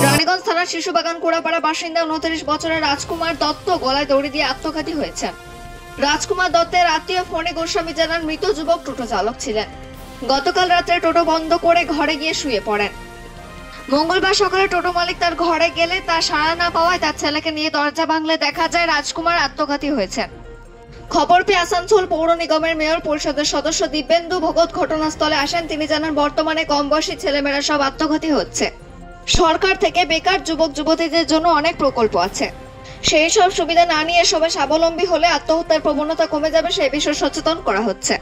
রানীগঞ্জ থানার শিশুবাগান কোড়াপাড়া বাসিন্দা 29 বছরের রাজকুমার দত্ত গলায় দড়ি দিয়ে আত্মঘাতী হয়েছে। রাজকুমার দত্তের আত্মীয় ফোনে গোস্বামী জানান মৃত যুবক টোটো চালক ছিলেন। গতকাল রাত্রে টোটো বন্ধ করে ঘরে গিয়ে শুয়ে পড়েন। মঙ্গলবার সকালে টোটো মালিক তার ঘরে গেলে তার সাড়া না পাওয়ায় তার ছেলেকে নিয়ে দরজা ভাঙলে দেখা যায় রাজকুমার আত্মঘাতী হয়েছে। খবর পেয়ে আসানসোল পৌর নিগমের মেয়র পরিষদের সদস্য দিব্যেন্দু ভগত ঘটনাস্থলে আসেন। তিনি জানান বর্তমানে কম বয়সী ছেলেমেয়েরা সব আত্মঘাতী হচ্ছে। সরকার থেকে বেকার যুবক যুবতীদের জন্য অনেক প্রকল্প আছে, সেই সব সুবিধা না নিয়ে সবাই স্বাবলম্বী হলে আত্মহত্যার প্রবণতা কমে যাবে, সেই বিষয়ে সচেতন করা হচ্ছে।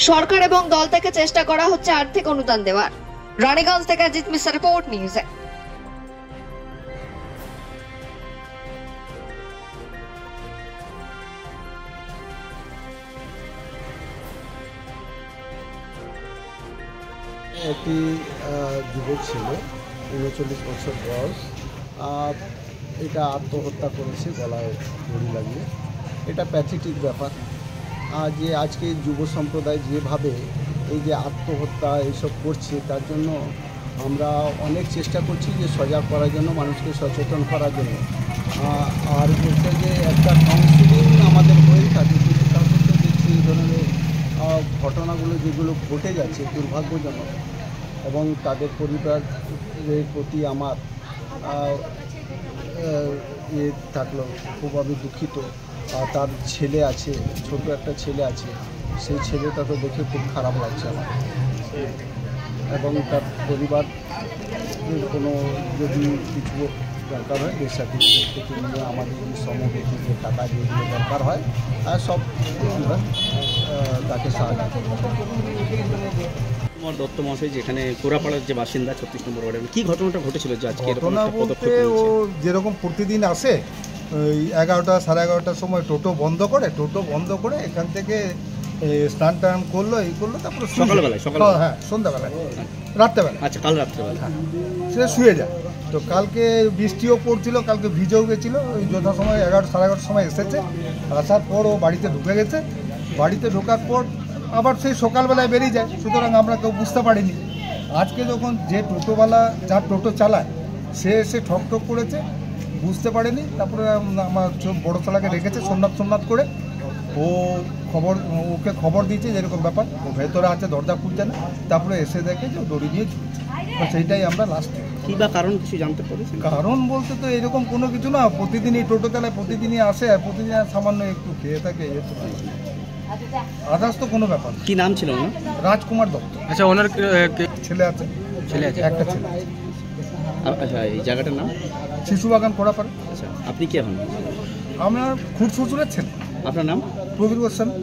সরকার এবং দল থেকে চেষ্টা করা হচ্ছে আর্থিক অনুদান দেওয়ার। রানীগঞ্জ থেকে অজিত মিশ্র, রিপোর্ট নিউজে। একটি যুবক ছিল 39 বছর বয়স, এটা আত্মহত্যা করেছে গলায় দড়ি লাগিয়ে। এটা প্যাথেটিক ব্যাপার। যে আজকে যুব সম্প্রদায় যেভাবে এই যে আত্মহত্যা এইসব করছে, তার জন্য আমরা অনেক চেষ্টা করছি যে সজাগ করার জন্য, মানুষকে সচেতন করার জন্য। আর বলতে যে একটা কাউন্সিলিং আমাদের হয়ে থাকে, কিন্তু তার মধ্যে দেখছি এই ধরনের ঘটনাগুলো যেগুলো ঘটে যাচ্ছে দুর্ভাগ্যজনক, এবং তাদের পরিবারের প্রতি আমার থাকলো খুব আমি দুঃখিত। তার ছেলে আছে, ছোট একটা ছেলে আছে, সেই ছেলেটা তো দেখে খুব খারাপ লাগছে আমার। এবং তার পরিবার কোনো যদি কিছু দরকার হয়, ডেথ সার্টিফিকেট থেকে নিয়ে আমাদের যে সমবেতি যে টাকা যেগুলো দরকার হয়, আর সব তাকে সাহায্য কুমার দত্ত মহাশয় যেখানে কোড়াপাড়ার যে বাসিন্দা 36 নম্বর ওয়ার্ডে, কি ঘটনাটা ঘটেছিল যে আজকে ঘটনা বলতে ও যেরকম প্রতিদিন আসে ওই 11টা সাড়ে 11টার সময় টোটো বন্ধ করে এখান থেকে স্নান টান করলো, এই করলো, তারপরে সকালবেলায় হ্যাঁ সন্ধ্যাবেলায় রাত্রেবেলা, আচ্ছা কাল রাত্রেবেলা সে শুয়ে যায়। তো কালকে বৃষ্টিও পড়ছিল, কালকে ভিজেও গেছিলো। ওই যথাসময় 11 সাড়ে 11টার সময় এসেছে। আসার পর ও বাড়িতে ঢুকে গেছে। বাড়িতে ঢোকার পর আবার সেই সকালবেলায় বেরিয়ে যায়, সুতরাং আমরা কেউ বুঝতে পারিনি। আজকে যখন যে টোটোওয়ালা যার টোটো চালায় সে এসে ঠক করেছে, বুঝতে পারেনি। তারপরে আমার বড় চালাকে রেখেছে সোমনাথ করে। ওকে খবর দিয়েছে যেরকম ব্যাপার, ও ভেতরে আছে, দরজা খুলছে না। তারপরে এসে দেখে যে দড়ি দিয়ে ঝুলছে। তো সেইটাই আমরা লাস্ট। কী বা কারণ কিছু জানতে পেরেছি? কারণ বলতে তো এরকম কোনো কিছু না, প্রতিদিনই টোটো চালায়, প্রতিদিনই আসে, আর প্রতিদিন সামান্য একটু খেয়ে থাকে, আদার্স তো কোনো ব্যাপার। কি নাম ছিল ওনার? রাজকুমার দত্ত। আচ্ছা, ওনার ছেলে আছে, একটা ছেলে। আচ্ছা, এই জায়গাটার নাম শিশুবাগান কোড়াপাড়া। আচ্ছা, আপনি কি এখন? আমরা খুড় শ্বশুরের ছেলে। আপনার নাম? প্রবীর গোস্বামী।